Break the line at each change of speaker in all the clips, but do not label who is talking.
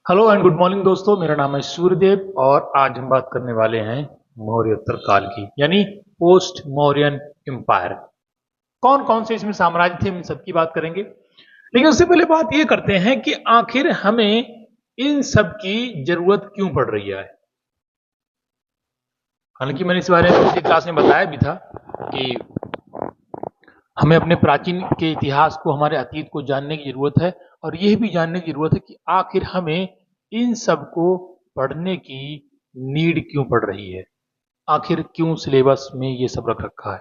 Hello and good morning दोस्तों, मेरा नाम है सूर्यदेव और आज हम बात करने वाले हैं मौर्योत्तर काल की, यानी पोस्ट मौर्यन एम्पायर। कौन कौन से इसमें साम्राज्य थे, हम सबकी बात करेंगे। लेकिन उससे पहले बात ये करते हैं कि आखिर हमें इन सब की जरूरत क्यों पड़ रही है। हालांकि मैंने इस बारे में पिछली क्लास में बताया भी था कि हमें अपने प्राचीन के इतिहास को, हमारे अतीत को जानने की जरूरत है और यह भी जानने की जरूरत है कि आखिर हमें इन सब को पढ़ने की नीड क्यों पड़ रही है, आखिर क्यों सिलेबस में ये सब रख रखा है।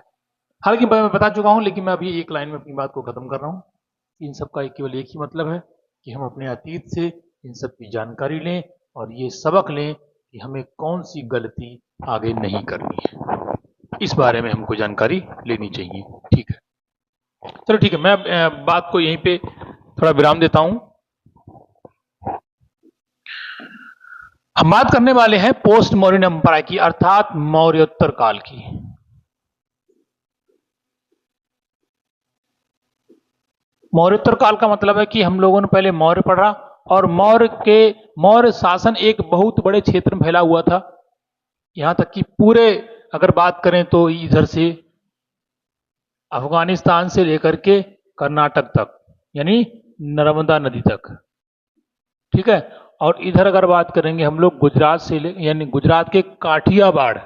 हालांकि मैं बता चुका हूं, लेकिन मैं अभी एक लाइन में अपनी बात को खत्म कर रहा हूं। इन सब का केवल एक ही मतलब है कि हम अपने अतीत से इन सब की जानकारी लें और ये सबक लें कि हमें कौन सी गलती आगे नहीं करनी है। इस बारे में हमको जानकारी लेनी चाहिए। ठीक है, चलो ठीक है, मैं बात को यहीं पे थोड़ा विराम देता हूं। हम बात करने वाले हैं पोस्ट मौर्यन एम्पायर की, अर्थात मौर्योत्तर काल की। मौर्योत्तर काल का मतलब है कि हम लोगों ने पहले मौर्य पढ़ा और मौर्य शासन एक बहुत बड़े क्षेत्र में फैला हुआ था। यहां तक कि पूरे, अगर बात करें तो इधर से अफगानिस्तान से लेकर के कर्नाटक तक, यानी नर्मदा नदी तक। ठीक है, और इधर अगर बात करेंगे हम लोग गुजरात से यानी गुजरात के काठियावाड़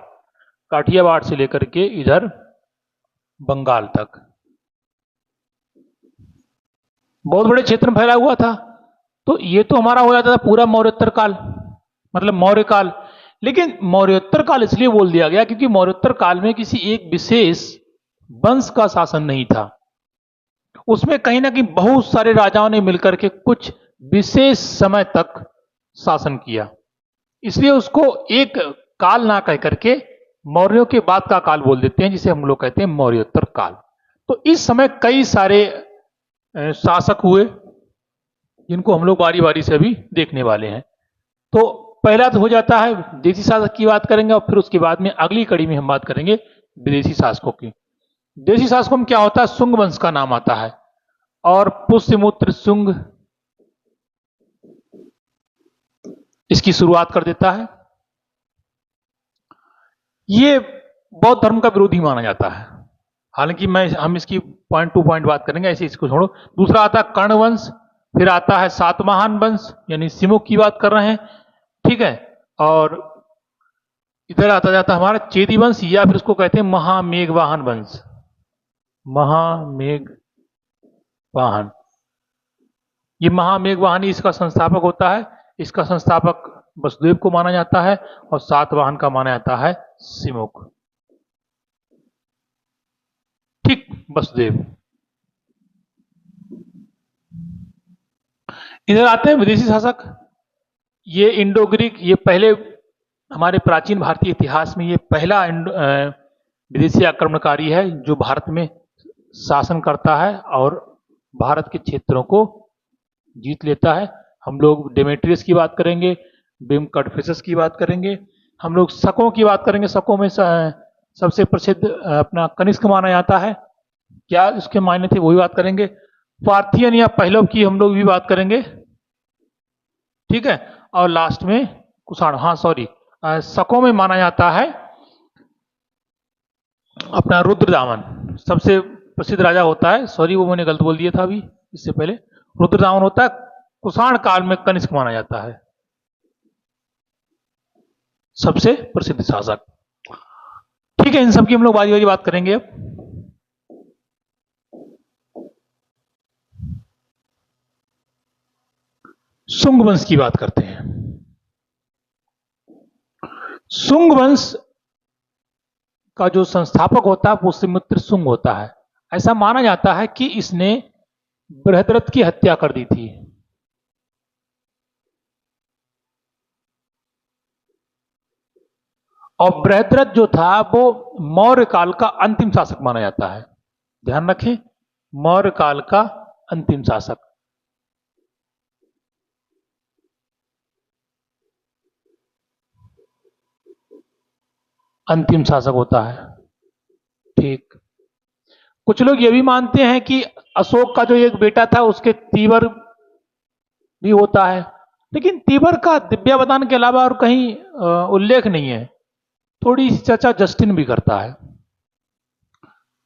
से लेकर के इधर बंगाल तक, बहुत बड़े क्षेत्र में फैला हुआ था। तो ये तो हमारा हो जाता था पूरा मौर्योत्तर काल, मतलब मौर्य काल। लेकिन मौर्योत्तर काल इसलिए बोल दिया गया क्योंकि मौर्योत्तर काल में किसी एक विशेष वंश का शासन नहीं था। उसमें कहीं ना कहीं बहुत सारे राजाओं ने मिलकर के कुछ विशेष समय तक शासन किया, इसलिए उसको एक काल ना कह करके मौर्यों के बाद का काल बोल देते हैं, जिसे हम लोग कहते हैं मौर्योत्तर काल। तो इस समय कई सारे शासक हुए, जिनको हम लोग बारी बारी से अभी देखने वाले हैं। तो पहला तो हो जाता है देशी शासक की बात करेंगे और फिर उसके बाद में अगली कड़ी में हम बात करेंगे विदेशी शासकों की। देशी शासकों में क्या होता है, शुंग वंश का नाम आता है और पुष्यमुत्र शुंग इसकी शुरुआत कर देता है। ये बौद्ध धर्म का विरोधी माना जाता है। हालांकि हम इसकी पॉइंट टू पॉइंट बात करेंगे, ऐसे इसको छोड़ो। दूसरा आता है कर्ण वंश, फिर आता है सातवाहन वंश, यानी सिमुक की बात कर रहे हैं। ठीक है, और इधर आता जाता हमारा चेदी वंश, या फिर उसको कहते हैं महामेघवाहन वंश। महामेघवाहन, ये महामेघवाहन ही इसका संस्थापक होता है। इसका संस्थापक वसुदेव को माना जाता है और सातवाहन का माना जाता है सिमुक। ठीक, वसुदेव। इधर आते हैं विदेशी शासक। ये इंडो ग्रीक, ये पहले हमारे प्राचीन भारतीय इतिहास में ये पहला विदेशी आक्रमणकारी है जो भारत में शासन करता है और भारत के क्षेत्रों को जीत लेता है। हम लोग डेमेट्रियस की बात करेंगे, बिम कटफिसस की बात करेंगे, हम लोग शकों की बात करेंगे। शकों में सबसे प्रसिद्ध अपना कनिष्क माना जाता है, क्या इसके मायने थे वो भी बात करेंगे। पार्थियन या पहलव की हम लोग भी बात करेंगे। ठीक है, और लास्ट में कुषाण, हाँ सॉरी, शकों में माना जाता है अपना रुद्रदामन, सबसे प्रसिद्ध राजा होता है। सॉरी, वो मैंने गलत बोल दिया था अभी, इससे पहले रुद्रदामन होता है। कुषाण काल में कनिष्क माना जाता है सबसे प्रसिद्ध शासक। ठीक है, इन सब की हम लोग बारी बारी बात करेंगे। अब शुंग वंश की बात करते हैं। शुंग वंश का जो संस्थापक होता है पुष्यमित्र शुंग होता है। ऐसा माना जाता है कि इसने बृहद्रथ की हत्या कर दी थी। और बृहद्रथ जो था वो मौर्य काल का अंतिम शासक माना जाता है। ध्यान रखें, मौर्य काल का अंतिम शासक। अंतिम शासक होता है। ठीक, कुछ लोग ये भी मानते हैं कि अशोक का जो एक बेटा था उसके तीवर भी होता है, लेकिन तीवर का दिव्यावदान के अलावा और कहीं उल्लेख नहीं है। थोड़ी सी चर्चा जस्टिन भी करता है,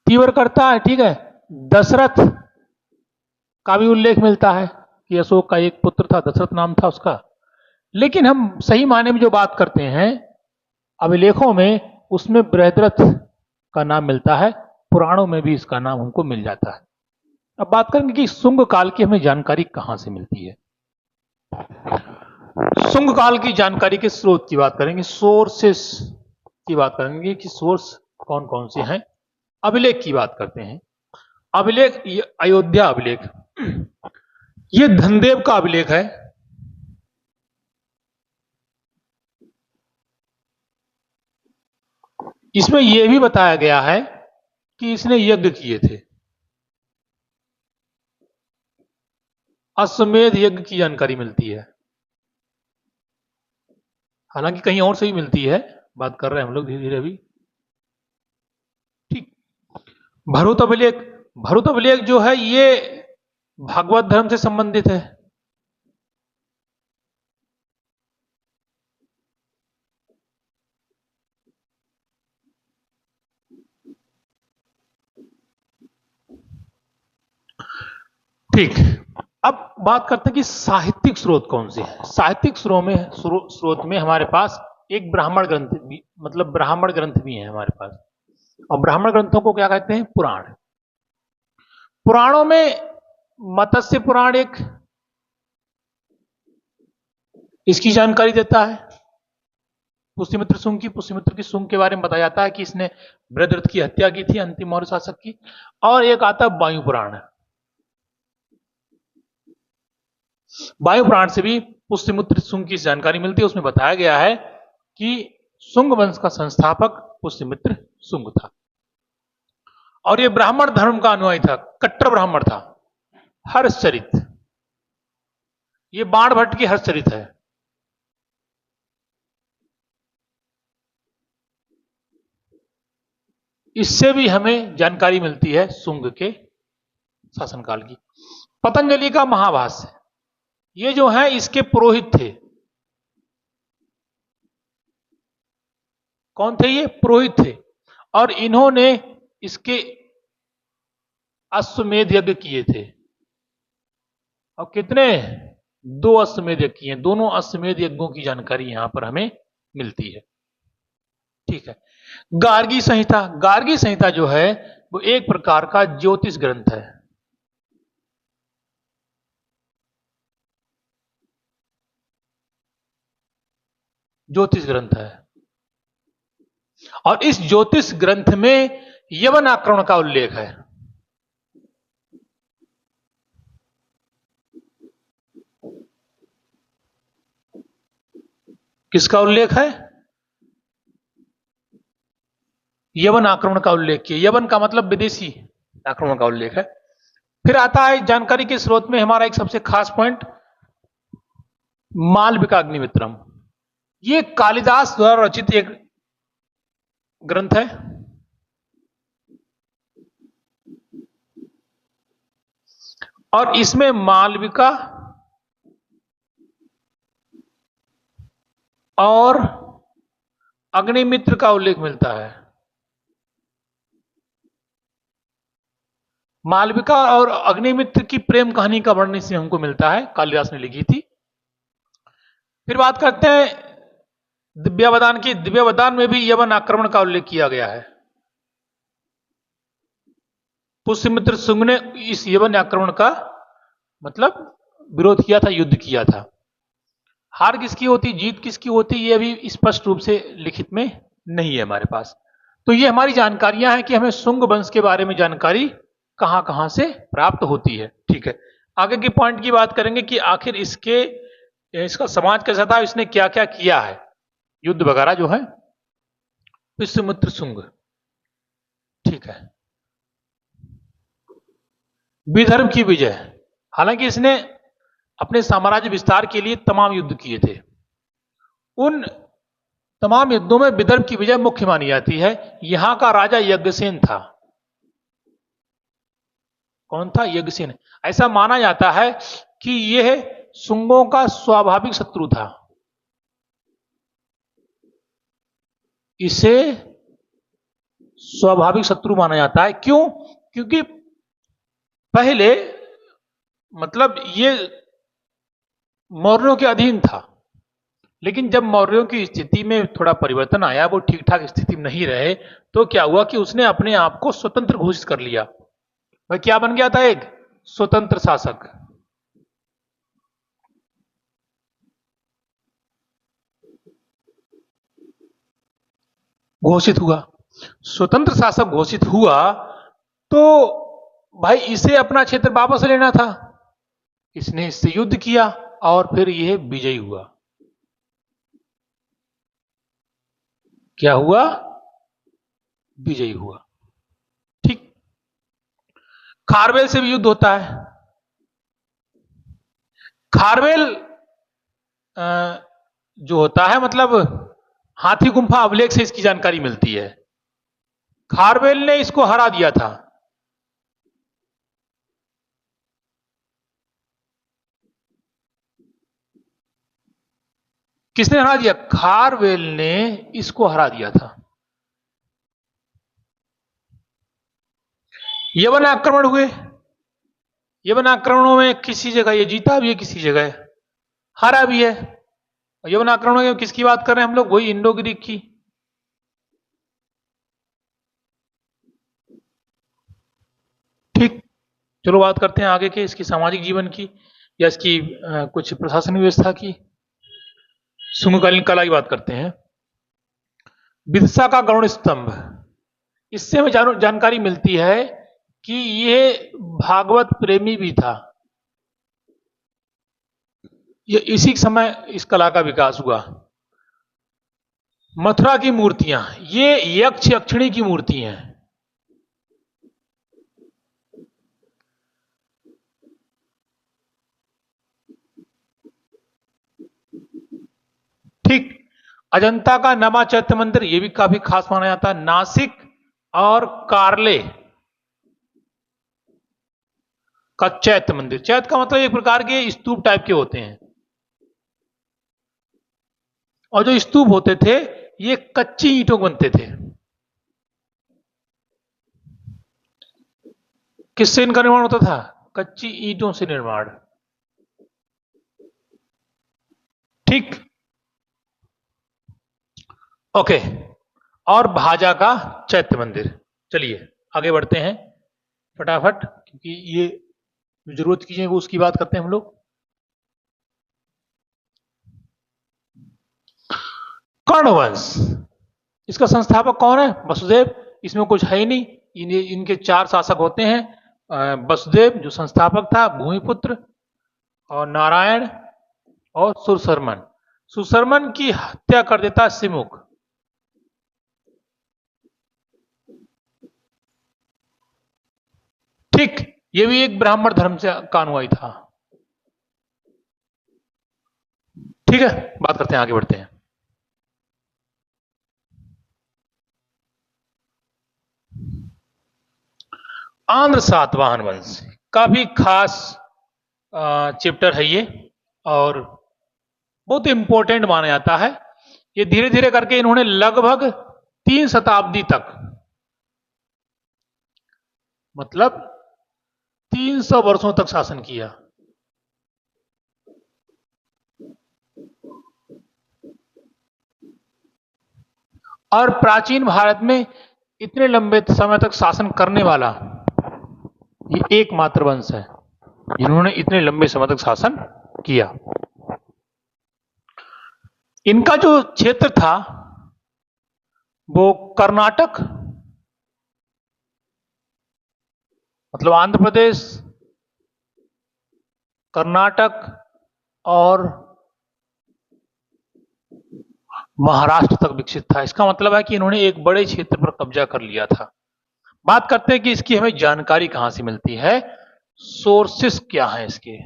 तीवर करता है, ठीक है। दशरथ का भी उल्लेख मिलता है कि अशोक का एक पुत्र था, दशरथ नाम था उसका। लेकिन हम सही मायने में जो बात करते हैं अभिलेखों में, उसमें बृहद्रथ का नाम मिलता है, पुराणों में भी इसका नाम हमको मिल जाता है। अब बात करेंगे कि शुंग काल की हमें जानकारी कहां से मिलती है। शुंग काल की जानकारी के स्रोत की बात करेंगे, सोर्सेस की बात करेंगे कि सोर्स कौन कौन से हैं। अभिलेख की बात करते हैं। अभिलेख, अयोध्या अभिलेख, ये धनदेव का अभिलेख है। इसमें यह भी बताया गया है कि इसने यज्ञ किए थे, अश्वमेध यज्ञ की जानकारी मिलती है। हालांकि कहीं और से भी मिलती है, बात कर रहे हैं हम लोग धीरे धीरे अभी, ठीक। भरूत अभिलेख, भरूत अभिलेख जो है ये भागवत धर्म से संबंधित है। ठीक। अब बात करते हैं कि साहित्यिक स्रोत कौन से हैं। साहित्यिक स्रोत में हमारे पास एक ब्राह्मण ग्रंथ भी, मतलब ब्राह्मण ग्रंथ भी है हमारे पास। और ब्राह्मण ग्रंथों को क्या कहते हैं? पुराण। पुराणों में मत्स्य पुराण एक इसकी जानकारी देता है, पुष्यमित्र शुंग की। पुष्यमित्र की शुंग के बारे में बताया जाता है कि इसने बृहद्रथ की हत्या की थी, अंतिम मौर्य शासक की। और एक आता है वायु पुराण। वायु पुराण से भी पुष्यमित्र शुंग की जानकारी मिलती है। उसमें बताया गया है कि शुंग वंश का संस्थापक पुष्यमित्र शुंग था और यह ब्राह्मण धर्म का अनुयायी था, कट्टर ब्राह्मण था। हर्षचरित, ये बाण भट्ट की हर्षचरित है। इससे भी हमें जानकारी मिलती है शुंग के शासनकाल की। पतंजलि का महाभाष्य, ये जो है इसके पुरोहित थे। कौन थे ये? पुरोहित थे। और इन्होंने इसके अश्वमेध यज्ञ किए थे। और कितने? 2 अश्वमेध यज्ञ किए। दोनों अश्वमेध यज्ञों की जानकारी यहां पर हमें मिलती है, ठीक है। गार्गी संहिता, गार्गी संहिता जो है वो एक प्रकार का ज्योतिष ग्रंथ है। ज्योतिष ग्रंथ है। और इस ज्योतिष ग्रंथ में यवन आक्रमण का उल्लेख है। किसका उल्लेख है? यवन आक्रमण का उल्लेख किया। यवन का मतलब विदेशी आक्रमण का उल्लेख है। फिर आता है जानकारी के स्रोत में हमारा एक सबसे खास पॉइंट, मालविका अग्निमित्रम। ये कालिदास द्वारा रचित एक ग्रंथ है। और इसमें मालविका और अग्निमित्र का उल्लेख मिलता है। मालविका और अग्निमित्र की प्रेम कहानी का वर्णन इसमें हमको मिलता है, कालिदास ने लिखी थी। फिर बात करते हैं दिव्यावदान की। दिव्यावदान में भी यवन आक्रमण का उल्लेख किया गया है। पुष्यमित्र शुंग ने इस यवन आक्रमण का मतलब विरोध किया था, युद्ध किया था। हार किसकी होती, जीत किसकी होती, ये अभी स्पष्ट रूप से लिखित में नहीं है हमारे पास। तो ये हमारी जानकारियां हैं कि हमें शुंग वंश के बारे में जानकारी कहां कहां से प्राप्त होती है, ठीक है। आगे की पॉइंट की बात करेंगे कि आखिर इसका समाज कैसा था, इसने क्या क्या किया है, युद्ध वगैरह जो है। पुष्यमित्र शुंग, ठीक है। विदर्भ की विजय, हालांकि इसने अपने साम्राज्य विस्तार के लिए तमाम युद्ध किए थे। उन तमाम युद्धों में विदर्भ की विजय मुख्य मानी जाती है। यहां का राजा यज्ञसेन था। कौन था? यज्ञसेन। ऐसा माना जाता है कि यह शुंगों का स्वाभाविक शत्रु था। इसे स्वाभाविक शत्रु माना जाता है। क्यों? क्योंकि पहले मतलब ये मौर्यों के अधीन था, लेकिन जब मौर्यों की स्थिति में थोड़ा परिवर्तन आया, वो ठीक ठाक स्थिति में नहीं रहे, तो क्या हुआ कि उसने अपने आप को स्वतंत्र घोषित कर लिया। वह क्या बन गया था? एक स्वतंत्र शासक। घोषित हुआ, स्वतंत्र शासक घोषित हुआ, तो भाई इसे अपना क्षेत्र वापस लेना था। इसने इससे युद्ध किया और फिर यह विजयी हुआ। क्या हुआ? विजयी हुआ। ठीक। खारवेल से भी युद्ध होता है। खारवेल जो होता है, मतलब हाथी गुंफा अभिलेख से इसकी जानकारी मिलती है। खारवेल ने इसको हरा दिया था। किसने हरा दिया? खारवेल ने इसको हरा दिया था। यवन आक्रमण हुए। यवन आक्रमणों में किसी जगह ये जीता भी है, किसी जगह हारा भी है। यवन आक्रमणों में किसकी बात कर रहे हैं हम लोग? वही इंडो ग्रीक की। ठीक। चलो बात करते हैं आगे के इसकी सामाजिक जीवन की, या इसकी कुछ प्रशासनिक व्यवस्था की। शुंगकालीन कला की बात करते हैं। विदिशा का गरुड़ स्तंभ, इससे हमें जानकारी मिलती है कि ये भागवत प्रेमी भी था। ये इसी समय इस कला का विकास हुआ। मथुरा की मूर्तियां, ये यक्ष यक्षिणी की मूर्ति हैं। ठीक। अजंता का नमा चैत्य मंदिर, यह भी काफी खास माना जाता है। नासिक और कारले का चैत्य मंदिर, चैत्य का मतलब एक प्रकार के स्तूप टाइप के होते हैं, और जो स्तूप होते थे ये कच्ची ईंटों बनते थे। किससे इनका निर्माण होता था? कच्ची ईंटों से निर्माण। ठीक। ओके। और भाजा का चैत्य मंदिर। चलिए आगे बढ़ते हैं फटाफट, क्योंकि ये जरूरत की है वो उसकी बात करते हैं हम लोग। कर्णवंश, इसका संस्थापक कौन है? वसुदेव। इसमें कुछ है ही नहीं, इनके 4 शासक होते हैं। वसुदेव जो संस्थापक था, भूमिपुत्र, और नारायण, और सुरसरमन। सुरसरमन की हत्या कर देता सिमुक। ठीक। ये भी एक ब्राह्मण धर्म से का अनुयायी था। ठीक है, बात करते हैं, आगे बढ़ते हैं। आंध्र सातवाहन वंश, काफी खास चैप्टर है ये, और बहुत इंपॉर्टेंट माना जाता है। ये धीरे धीरे करके इन्होंने लगभग 3 शताब्दी तक, मतलब 300 वर्षों तक शासन किया। और प्राचीन भारत में इतने लंबे समय तक शासन करने वाला ये एकमात्र वंश है जिन्होंने इतने लंबे समय तक शासन किया। इनका जो क्षेत्र था वो कर्नाटक, मतलब आंध्र प्रदेश, कर्नाटक और महाराष्ट्र तक विकसित था। इसका मतलब है कि इन्होंने एक बड़े क्षेत्र पर कब्जा कर लिया था। बात करते हैं कि इसकी हमें जानकारी कहां से मिलती है, सोर्सेस क्या है इसके।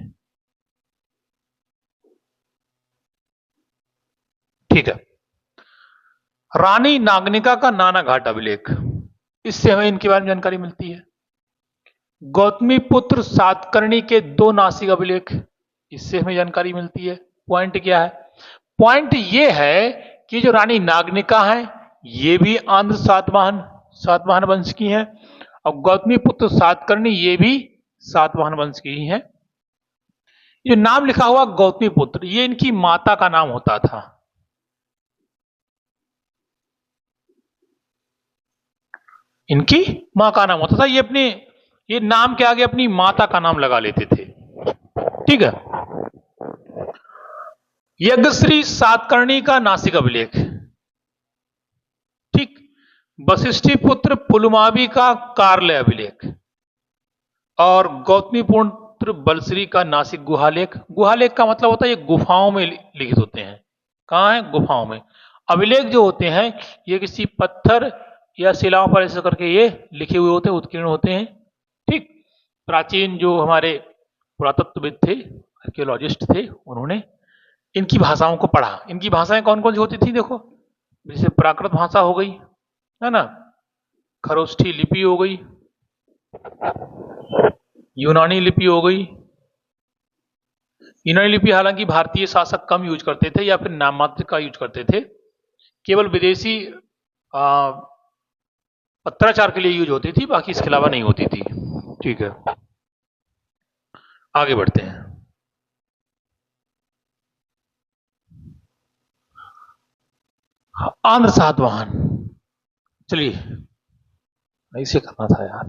ठीक है, रानी नागनिका का नाना घाट अभिलेख, इससे हमें इनके बारे में जानकारी मिलती है। गौतमी पुत्र सातकर्णी के 2 नासिक अभिलेख, इससे हमें जानकारी मिलती है। पॉइंट क्या है? पॉइंट ये है कि जो रानी नागनिका है ये भी आंध्र सातवाहन वंश की है, और गौतमी पुत्र सातकर्णी ये भी सातवाहन वंश की ही है। ये नाम लिखा हुआ गौतमी पुत्र, ये इनकी माता का नाम होता था। इनकी मां का नाम होता था। ये नाम के आगे अपनी माता का नाम लगा लेते थे। ठीक है। यज्ञश्री सातकर्णी का नासिक अभिलेख, ठीक। वशिष्ठी पुत्र पुलमावी का कार्य अभिलेख, और गौतमी पुत्र बलश्री का नासिक गुहालेख। गुहालेख का मतलब होता है ये गुफाओं में लिखित होते हैं। कहां है? गुफाओं में। अभिलेख जो होते हैं ये किसी पत्थर या शिलाओं पर ऐसे करके ये लिखे हुए होते हैं, उत्कीर्ण होते हैं। ठीक। प्राचीन जो हमारे पुरातत्वविद थे, आर्कियोलॉजिस्ट थे, उन्होंने इनकी भाषाओं को पढ़ा। इनकी भाषाएं कौन कौन सी होती थी? देखो, जैसे प्राकृत भाषा हो गई, है ना, खरोष्ठी लिपि हो गई, यूनानी लिपि हो गई। यूनानी लिपि हालांकि भारतीय शासक कम यूज करते थे या फिर नाम मात्र का यूज करते थे, केवल विदेशी पत्राचार के लिए यूज होती थी, बाकी इसके अलावा नहीं होती थी। ठीक है, आगे बढ़ते हैं। आंध्र सातवाहन, चलिए इसे करना था यार।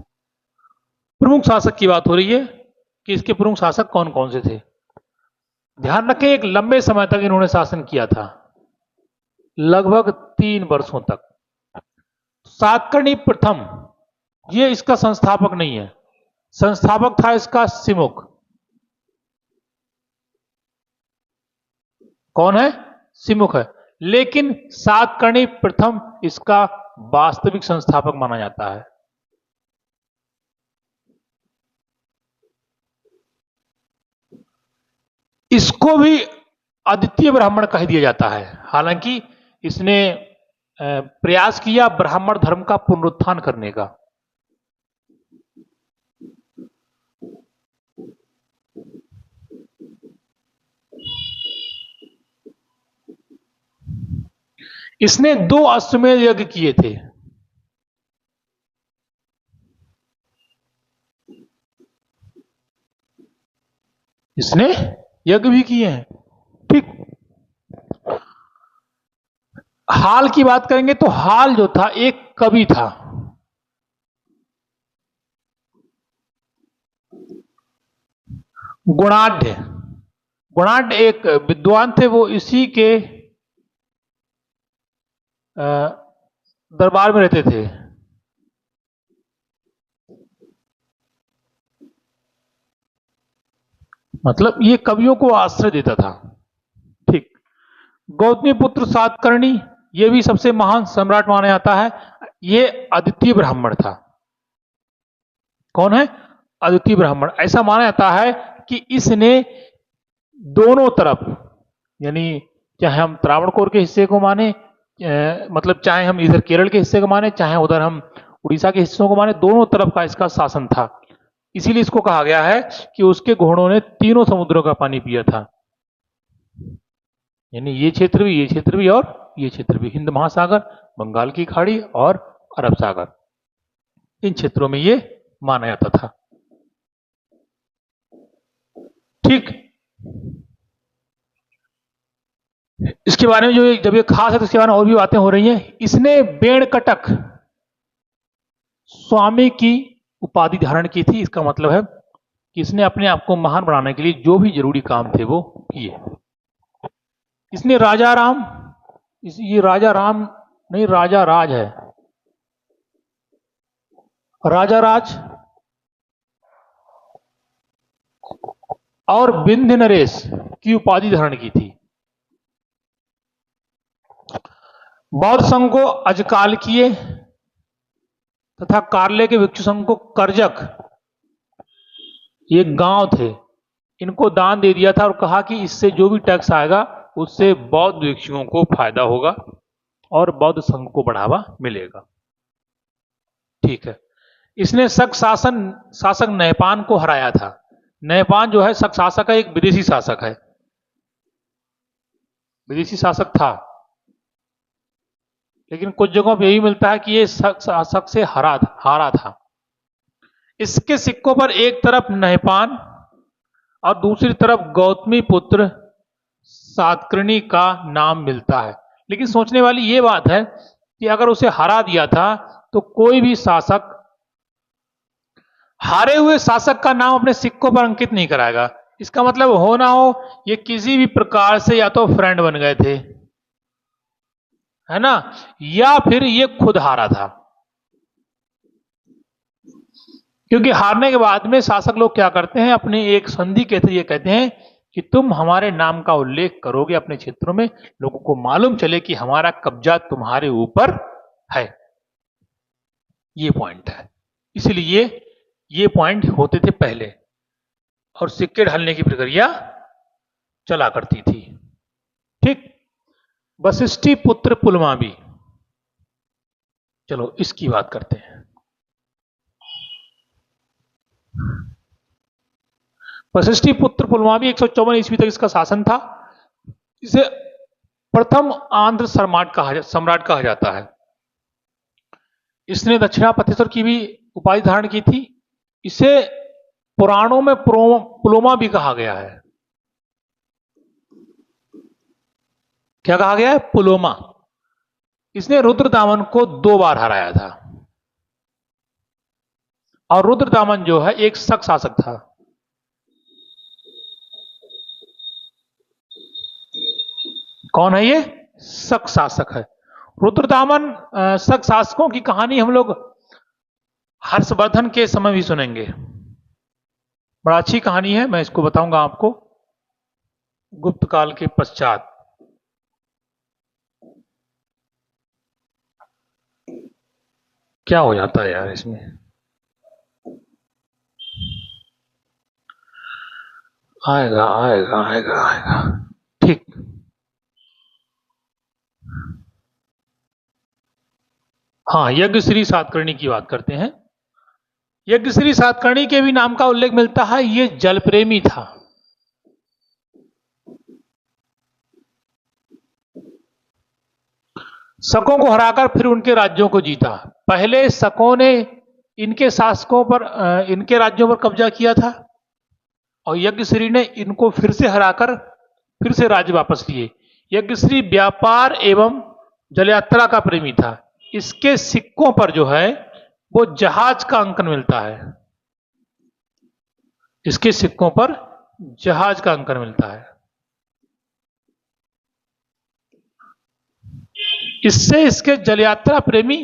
प्रमुख शासक की बात हो रही है कि इसके प्रमुख शासक कौन कौन से थे। ध्यान रखें, एक लंबे समय तक इन्होंने शासन किया था, लगभग 3 वर्षों तक। सातकर्णी प्रथम ये इसका संस्थापक नहीं है, संस्थापक था इसका सिमुक। कौन है? सिमुक है। लेकिन सातकर्णी प्रथम इसका वास्तविक संस्थापक माना जाता है। इसको भी अद्वितीय ब्राह्मण कह दिया जाता है, हालांकि इसने प्रयास किया ब्राह्मण धर्म का पुनरुत्थान करने का। इसने 2 अश्वमेध यज्ञ किए थे। इसने यज्ञ भी किए हैं। ठीक। हाल की बात करेंगे तो हाल जो था एक कवि था। गुणाढ़, गुणाढ़ एक विद्वान थे, वो इसी के दरबार में रहते थे। मतलब ये कवियों को आश्रय देता था। ठीक। गौतमी पुत्र सातकर्णी ये भी सबसे महान सम्राट माना जाता है। ये अद्वितीय ब्राह्मण था। कौन है? अद्वितीय ब्राह्मण। ऐसा माना जाता है कि इसने दोनों तरफ, यानी चाहे हम त्रावणकोर के हिस्से को माने, मतलब चाहे हम इधर केरल के हिस्से को माने, चाहे उधर हम उड़ीसा के हिस्सों को माने, दोनों तरफ का इसका शासन था। इसीलिए इसको कहा गया है कि उसके घोड़ों ने तीनों समुद्रों का पानी पिया था, यानी ये क्षेत्र भी, ये क्षेत्र भी और ये क्षेत्र भी, हिंद महासागर, बंगाल की खाड़ी और अरब सागर, इन क्षेत्रों में ये माना जाता था। ठीक। इसके बारे में जो जब ये खास है तो इसके बारे में और भी बातें हो रही हैं। इसने बेणकटक स्वामी की उपाधि धारण की थी। इसका मतलब है कि इसने अपने आप को महान बनाने के लिए जो भी जरूरी काम थे वो किए। इसने राजा राम, ये राजा राम नहीं, राजा राज है, राजा राज और विंध्य नरेश की उपाधि धारण की थी। बौद्ध संघ को अजकाल किए तथा कार्ले के भिक्षु संघ को करजक, ये गांव थे, इनको दान दे दिया था और कहा कि इससे जो भी टैक्स आएगा उससे बौद्ध भिक्षुओं को फायदा होगा और बौद्ध संघ को बढ़ावा मिलेगा। ठीक है। इसने शक शासक नहपान को हराया था। नहपान जो है शक शासक है, एक विदेशी शासक है, विदेशी शासक था, लेकिन कुछ जगहों पर यही मिलता है कि ये शक शासक से हारा था। इसके सिक्कों पर एक तरफ नहपान और दूसरी तरफ गौतमी पुत्र सातकर्णी का नाम मिलता है। लेकिन सोचने वाली ये बात है कि अगर उसे हरा दिया था तो कोई भी शासक हारे हुए शासक का नाम अपने सिक्कों पर अंकित नहीं कराएगा। इसका मतलब हो ना हो ये किसी भी प्रकार से या तो फ्रेंड बन गए थे, है ना, या फिर ये खुद हारा था। क्योंकि हारने के बाद में शासक लोग क्या करते हैं, अपने एक संधि के जरिए कहते हैं कि तुम हमारे नाम का उल्लेख करोगे अपने क्षेत्रों में, लोगों को मालूम चले कि हमारा कब्जा तुम्हारे ऊपर है। ये पॉइंट है, इसलिए ये पॉइंट होते थे पहले, और सिक्के ढलने की प्रक्रिया चला करती थी। ठीक, वशिष्ठी पुत्र पुलमावी, चलो इसकी बात करते हैं। वशिष्ठी पुत्र पुलमावी 154 ईस्वी तक इसका शासन था। इसे प्रथम आंध्र सम्राट कहा जाता है। इसने दक्षिणापथेश्वर की भी उपाधि धारण की थी। इसे पुराणों में पुलोमा भी कहा गया है। क्या कहा गया है? पुलोमा। इसने रुद्रदामन को 2 बार हराया था, और रुद्रदामन जो है एक शक शासक था। कौन है ये? शक शासक है रुद्रदामन। शक शासकों की कहानी हम लोग हर्षवर्धन के समय भी सुनेंगे। बड़ा अच्छी कहानी है, मैं इसको बताऊंगा आपको गुप्त काल के पश्चात। क्या हो जाता है यार इसमें? आएगा आएगा आएगा आएगा। ठीक, हाँ, यज्ञश्री सातकर्णी की बात करते हैं। यज्ञश्री सातकर्णी के भी नाम का उल्लेख मिलता है। ये जल प्रेमी था। शकों को हराकर फिर उनके राज्यों को जीता। पहले शकों ने इनके शासकों पर, इनके राज्यों पर कब्जा किया था, और यज्ञश्री ने इनको फिर से हराकर फिर से राज्य वापस लिए। यज्ञश्री व्यापार एवं जलयात्रा का प्रेमी था। इसके सिक्कों पर जो है वो जहाज का अंकन मिलता है। इसके सिक्कों पर जहाज का अंकन मिलता है। इससे इसके जलयात्रा प्रेमी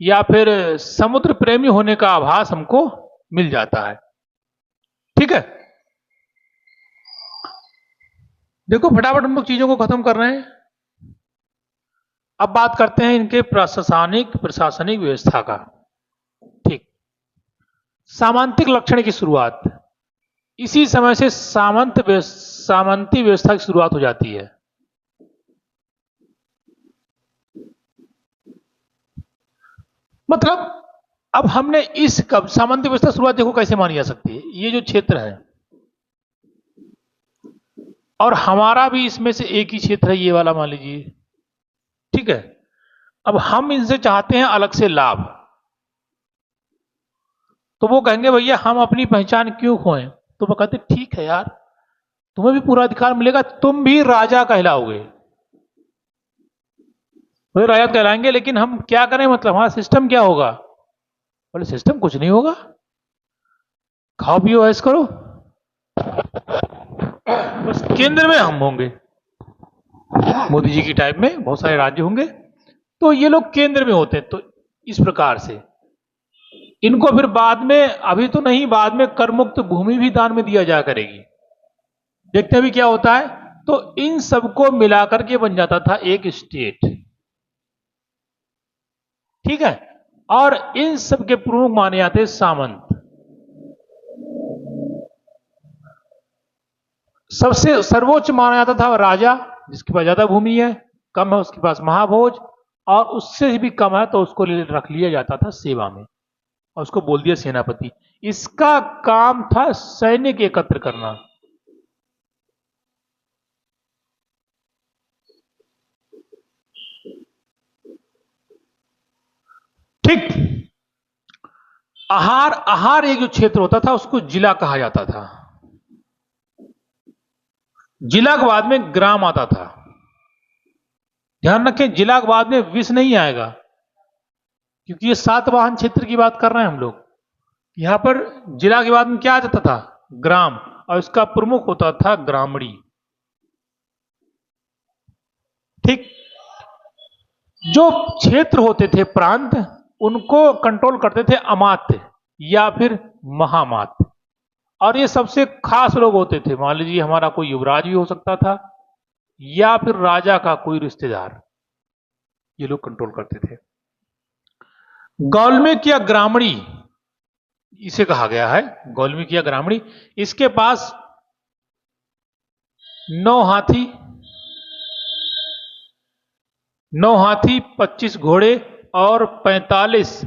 या फिर समुद्र प्रेमी होने का आभास हमको मिल जाता है। ठीक है, देखो फटाफट हम लोग चीजों को खत्म कर रहे हैं। अब बात करते हैं इनके प्रशासनिक व्यवस्था का। ठीक, सामंतिक लक्षण की शुरुआत इसी समय से सामंती व्यवस्था की शुरुआत हो जाती है। मतलब अब हमने इस सामंती व्यवस्था शुरुआत देखो कैसे मानी जा सकती है। ये जो क्षेत्र है, और हमारा भी इसमें से एक ही क्षेत्र है, ये वाला मान लीजिए। ठीक है, अब हम इनसे चाहते हैं अलग से लाभ, तो वो कहेंगे भैया हम अपनी पहचान क्यों खोएं? तो वो कहते ठीक है यार, तुम्हें भी पूरा अधिकार मिलेगा, तुम भी राजा कहलाओगे। वो राजा कहलाएंगे, लेकिन हम क्या करें, मतलब हमारा सिस्टम क्या होगा? बोले सिस्टम कुछ नहीं होगा, खाओ पियो ऐश करो, बस केंद्र में हम होंगे। मोदी जी की टाइप में बहुत सारे राज्य होंगे, तो ये लोग केंद्र में होते हैं। तो इस प्रकार से इनको फिर बाद में, अभी तो नहीं, बाद में कर मुक्त भूमि भी दान में दिया जा करेगी। देखते हैं भी क्या होता है। तो इन सबको मिलाकर के बन जाता था एक स्टेट। ठीक है, और इन सब के प्रमुख माने जाते सामंत। सबसे सर्वोच्च माना जाता था राजा, जिसके पास ज्यादा भूमि है, कम है उसके पास महाभोज, और उससे भी कम है तो उसको रख लिया जाता था सेवा में, और उसको बोल दिया सेनापति। इसका काम था सैनिक एकत्र करना। ठीक। आहार एक जो क्षेत्र होता था उसको जिला कहा जाता था। जिला के बाद में ग्राम आता था। ध्यान रखें, जिला के बाद में विष नहीं आएगा, क्योंकि ये सातवाहन क्षेत्र की बात कर रहे हैं हम लोग। यहां पर जिला के बाद में क्या आ जाता था? ग्राम, और इसका प्रमुख होता था ग्रामणी। ठीक। जो क्षेत्र होते थे, प्रांत, उनको कंट्रोल करते थे अमात्य या फिर महामात्य, और ये सबसे खास लोग होते थे। मान लीजिए हमारा कोई युवराज भी हो सकता था या फिर राजा का कोई रिश्तेदार, ये लोग कंट्रोल करते थे। गौलमिक या ग्रामणी इसे कहा गया है, गौलमिक या ग्रामणी। इसके पास 9 हाथी, 25 घोड़े और 45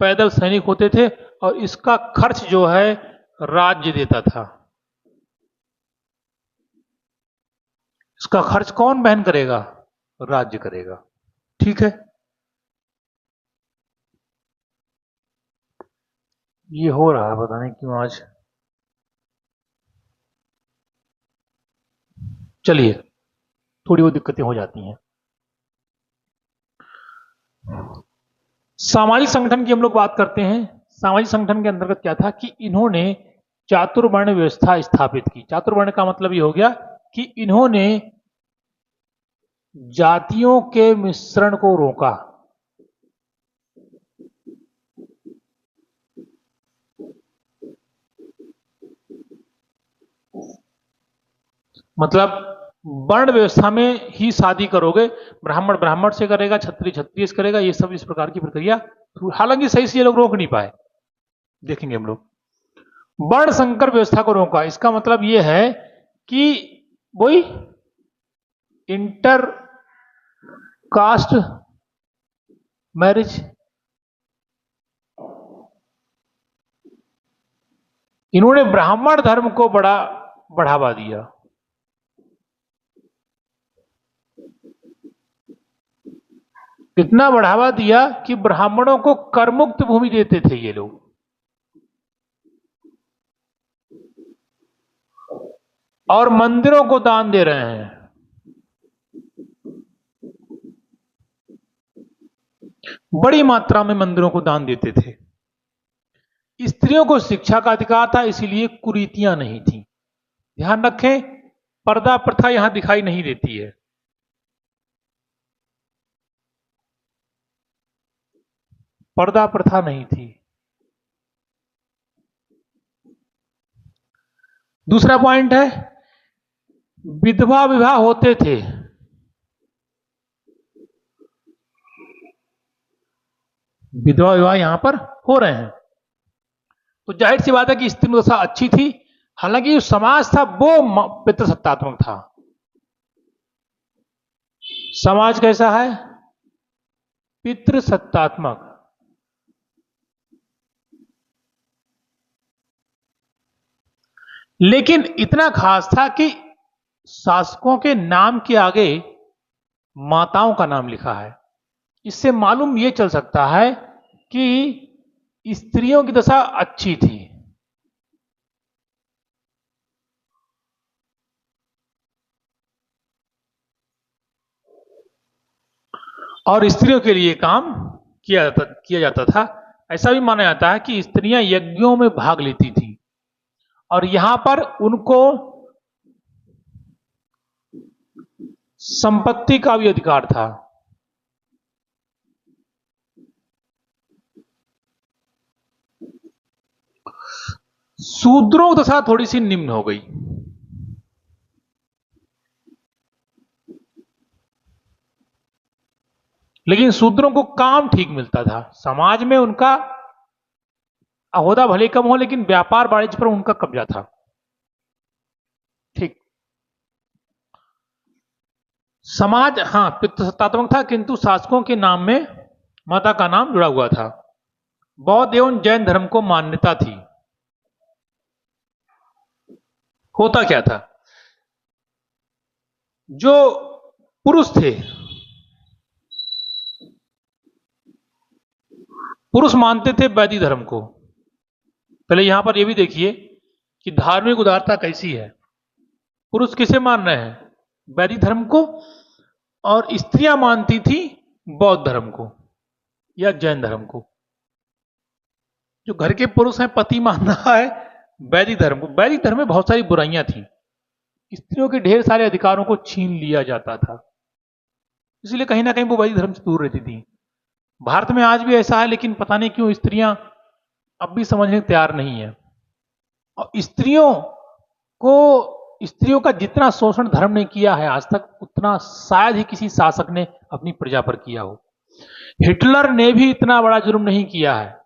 पैदल सैनिक होते थे, और इसका खर्च जो है राज्य देता था। इसका खर्च कौन वहन करेगा? राज्य करेगा। ठीक है, ये हो रहा है, पता नहीं क्यों आज। चलिए, थोड़ी बहुत दिक्कतें हो जाती हैं। सामाजिक संगठन की हम लोग बात करते हैं। सामाजिक संगठन के अंतर्गत क्या था कि इन्होंने चातुर्वर्ण व्यवस्था स्थापित की। चातुर्वर्ण का मतलब ये हो गया कि इन्होंने जातियों के मिश्रण को रोका। मतलब वर्ण व्यवस्था में ही शादी करोगे, ब्राह्मण ब्राह्मण से करेगा, क्षत्रिय क्षत्रिय से करेगा, ये सब इस प्रकार की प्रक्रिया। हालांकि सही से ये लोग रोक नहीं पाए, देखेंगे हम लोग। वर्ण संकर व्यवस्था को रोका, इसका मतलब ये है कि वही इंटर कास्ट मैरिज, इन्होंने ब्राह्मण धर्म को बड़ा बढ़ावा दिया। इतना बढ़ावा दिया कि ब्राह्मणों को करमुक्त भूमि देते थे ये लोग। और मंदिरों को दान दे रहे हैं। बड़ी मात्रा में मंदिरों को दान देते थे। स्त्रियों को शिक्षा का अधिकार था, इसीलिए कुरीतियां नहीं थी। ध्यान रखें, पर्दा प्रथा यहां दिखाई नहीं देती है। पर्दा प्रथा नहीं थी। दूसरा पॉइंट है, विधवा विवाह होते थे। विधवा विवाह यहां पर हो रहे हैं, तो जाहिर सी बात है कि स्त्री दशा अच्छी थी। हालांकि जो समाज था वो पितृसत्तात्मक था। समाज कैसा है? पितृसत्तात्मक। लेकिन इतना खास था कि शासकों के नाम के आगे माताओं का नाम लिखा है। इससे मालूम यह चल सकता है कि स्त्रियों की दशा अच्छी थी। और स्त्रियों के लिए काम किया जाता था। ऐसा भी माना जाता है कि स्त्रियां यज्ञों में भाग लेती थी, और यहां पर उनको संपत्ति का भी अधिकार था। शूद्रों की दशा थोड़ी सी निम्न हो गई। लेकिन शूद्रों को काम ठीक मिलता था। समाज में उनका ओहदा भले कम हो, लेकिन व्यापार वाणिज्य पर उनका कब्जा था। ठीक। समाज हां पितृसत्तात्मक था, किंतु शासकों के नाम में माता का नाम जुड़ा हुआ था। बौद्ध एवं जैन धर्म को मान्यता थी। होता क्या था, जो पुरुष थे, पुरुष मानते थे वैदिक धर्म को। पहले यहां पर यह भी देखिए कि धार्मिक उदारता कैसी है। पुरुष किसे मान रहे हैं, वैदिक धर्म को, और स्त्रियां मानती थी बौद्ध धर्म को या जैन धर्म को। जो घर के पुरुष हैं, पति मान रहा है वैदिक धर्म को। वैदिक धर्म में बहुत सारी बुराइयां थी, स्त्रियों के ढेर सारे अधिकारों को छीन लिया जाता था, इसलिए कहीं ना कहीं वो वैदिक धर्म से दूर रहती थी। भारत में आज भी ऐसा है, लेकिन पता नहीं क्यों स्त्रियां अब भी समझने को तैयार नहीं है। और स्त्रियों का जितना शोषण धर्म ने किया है आज तक, उतना शायद ही किसी शासक ने अपनी प्रजा पर किया हो। हिटलर ने भी इतना बड़ा जुल्म नहीं किया है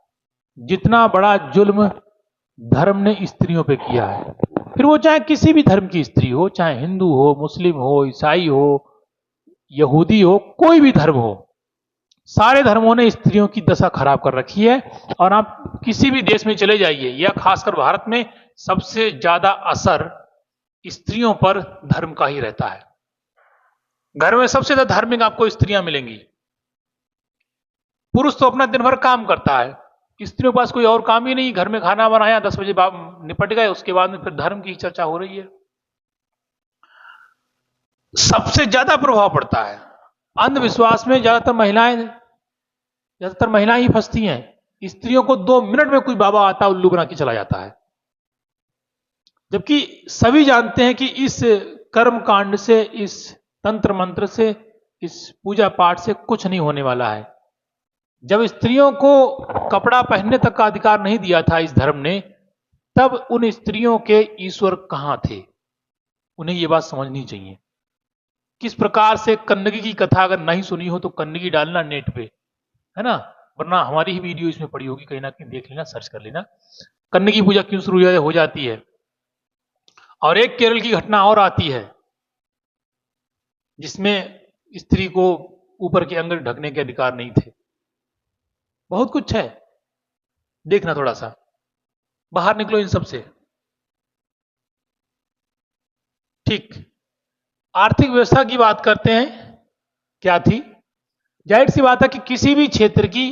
जितना बड़ा जुल्म धर्म ने स्त्रियों पे किया है। फिर वो चाहे किसी भी धर्म की स्त्री हो, चाहे हिंदू हो, मुस्लिम हो, ईसाई हो, यहूदी हो, कोई भी धर्म हो, सारे धर्मों ने स्त्रियों की दशा खराब कर रखी है। और आप किसी भी देश में चले जाइए, या खासकर भारत में सबसे ज्यादा असर स्त्रियों पर धर्म का ही रहता है। घर में सबसे ज्यादा धार्मिक आपको स्त्रियां मिलेंगी। पुरुष तो अपना दिन भर काम करता है, स्त्रियों के पास कोई और काम ही नहीं, घर में खाना बनाया, 10 बजे निपट गए, उसके बाद में फिर धर्म की चर्चा हो रही है। सबसे ज्यादा प्रभाव पड़ता है अंधविश्वास में। ज्यादातर महिलाएं ही फंसती हैं। स्त्रियों को 2 मिनट में कोई बाबा आता उल्लू बना के चला जाता है, जबकि सभी जानते हैं कि इस कर्म कांड से, इस तंत्र मंत्र से, इस पूजा पाठ से कुछ नहीं होने वाला है। जब स्त्रियों को कपड़ा पहनने तक का अधिकार नहीं दिया था इस धर्म ने, तब उन स्त्रियों के ईश्वर कहां थे, उन्हें यह बात समझनी चाहिए। किस प्रकार से कन्नगी की कथा अगर नहीं सुनी हो तो कन्नगी डालना नेट पे, है ना, वरना हमारी ही वीडियो इसमें पड़ी होगी, कहीं ना कहीं देख लेना, सर्च कर लेना, कन्नगी पूजा क्यों शुरू हो जाती है। और एक केरल की घटना और आती है जिसमें स्त्री को ऊपर के अंग ढकने के अधिकार नहीं थे। बहुत कुछ है, देखना थोड़ा सा, बाहर निकलो इन सब से। ठीक, आर्थिक व्यवस्था की बात करते हैं, क्या थी। जाहिर सी बात है कि किसी भी क्षेत्र की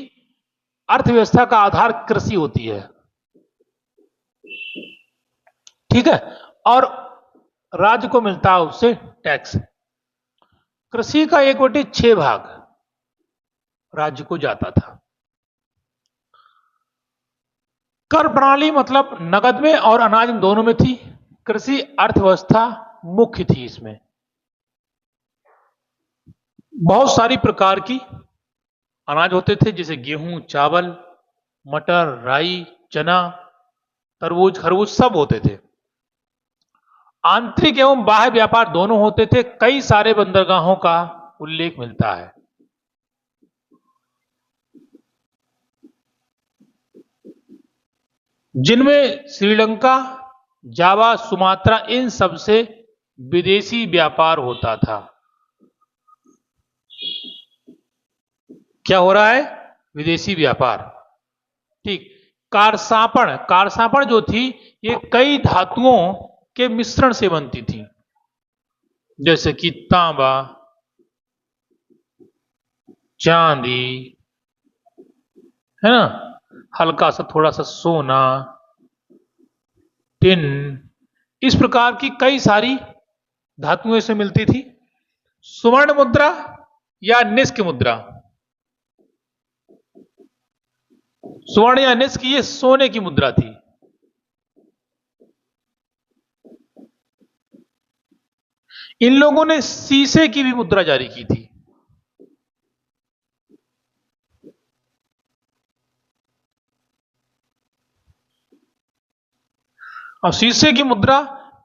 अर्थव्यवस्था का आधार कृषि होती है, ठीक है, और राज्य को मिलता है उससे टैक्स। कृषि का 1/6 भाग राज्य को जाता था। कर प्रणाली मतलब नगद में और अनाज में दोनों में थी। कृषि अर्थव्यवस्था मुख्य थी। इसमें बहुत सारी प्रकार की अनाज होते थे, जैसे गेहूं, चावल, मटर, राई, चना, तरबूज, खरबूज सब होते थे। आंतरिक एवं बाह्य व्यापार दोनों होते थे। कई सारे बंदरगाहों का उल्लेख मिलता है। जिनमें श्रीलंका, जावा, सुमात्रा, इन सब से विदेशी व्यापार होता था। क्या हो रहा है, विदेशी व्यापार। ठीक, कारसापण, कारसापण जो थी ये कई धातुओं के मिश्रण से बनती थी, जैसे कि तांबा, चांदी, है ना, हल्का सा थोड़ा सा सोना, टिन, इस प्रकार की कई सारी धातुएं से मिलती थी। सुवर्ण मुद्रा या निष्क मुद्रा, स्वर्ण या निष्क ये सोने की मुद्रा थी। इन लोगों ने शीशे की भी मुद्रा जारी की थी। और शीशे की मुद्रा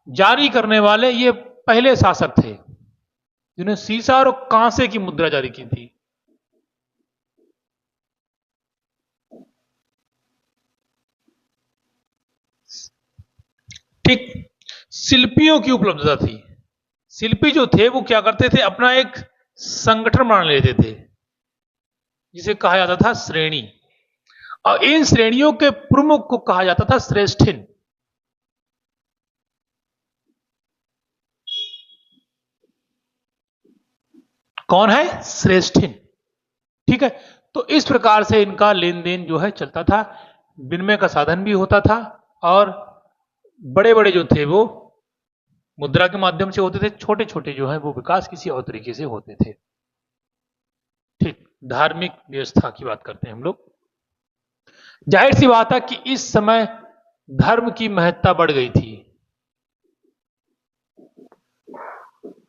जारी करने वाले ये पहले शासक थे जिन्होंने शीशा और कांसे की मुद्रा जारी की थी। ठीक, शिल्पियों की उपलब्धता थी। शिल्पी जो थे वो क्या करते थे, अपना एक संगठन बना लेते थे जिसे कहा जाता था श्रेणी, और इन श्रेणियों के प्रमुख को कहा जाता था श्रेष्ठिन। कौन है? श्रेष्ठिन। ठीक है, तो इस प्रकार से इनका लेन देन जो है चलता था, विनिमय का साधन भी होता था, और बड़े बड़े जो थे वो मुद्रा के माध्यम से होते थे, छोटे छोटे जो है वो विकास किसी और तरीके से होते थे। ठीक, धार्मिक व्यवस्था की बात करते हैं हम लोग। जाहिर सी बात है कि इस समय धर्म की महत्ता बढ़ गई थी,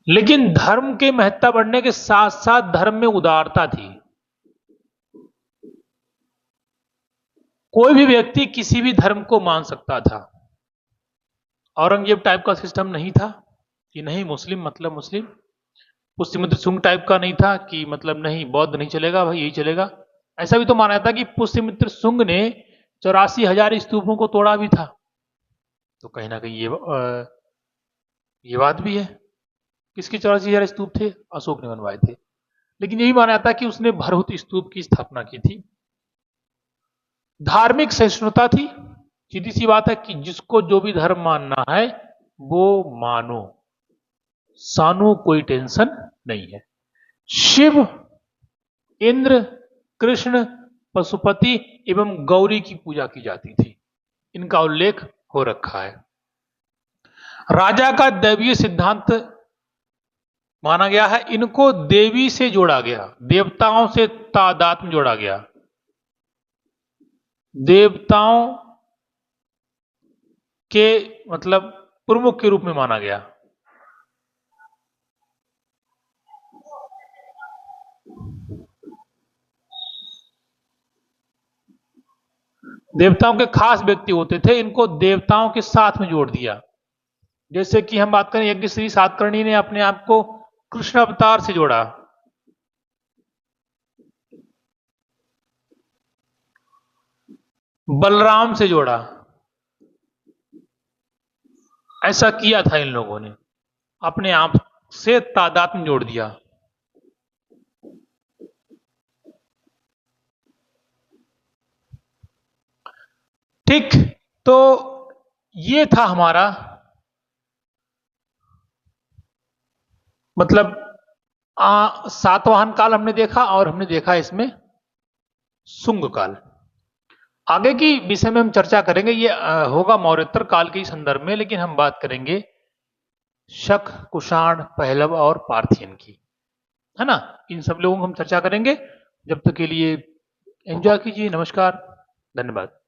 लेकिन धर्म के महत्ता बढ़ने के साथ साथ धर्म में उदारता थी। कोई भी व्यक्ति किसी भी धर्म को मान सकता था। औरंगजेब टाइप का सिस्टम नहीं था कि नहीं मुस्लिम मतलब मुस्लिम, पुष्यमित्र शुंग टाइप का नहीं था कि मतलब नहीं बौद्ध नहीं चलेगा भाई यही चलेगा। ऐसा भी तो माना था कि पुष्यमित्र शुंग ने 84,000 स्तूपों को तोड़ा भी था, तो कहीं ना कहीं ये बात भी है। किसके 84,000 स्तूप थे? अशोक ने बनवाए थे। लेकिन यही माना जाता कि उसने भरहुत स्तूप की स्थापना की थी। धार्मिक सहिष्णुता थी, सीधी सी बात है कि जिसको जो भी धर्म मानना है वो मानो, सानो कोई टेंशन नहीं है। शिव, इंद्र, कृष्ण, पशुपति एवं गौरी की पूजा की जाती थी, इनका उल्लेख हो रखा है। राजा का दैवीय सिद्धांत माना गया है, इनको देवी से जोड़ा गया, देवताओं से तादात्म्य जोड़ा गया, देवताओं के मतलब प्रमुख के रूप में माना गया। देवताओं के खास व्यक्ति होते थे, इनको देवताओं के साथ में जोड़ दिया। जैसे कि हम बात करें यज्ञश्री सातकर्णी ने अपने आप को कृष्ण अवतार से जोड़ा, बलराम से जोड़ा, ऐसा किया था इन लोगों ने, अपने आप से तादात्म्य जोड़ दिया। ठीक, तो ये था हमारा मतलब सातवाहन काल हमने देखा, और हमने देखा इसमें शुंग काल। आगे की विषय में हम चर्चा करेंगे, ये होगा मौर्योत्तर काल के संदर्भ में, लेकिन हम बात करेंगे शक, कुषाण, पहलव और पार्थियन की, है ना। इन सब लोगों को हम चर्चा करेंगे। जब तक के लिए एंजॉय कीजिए। नमस्कार, धन्यवाद।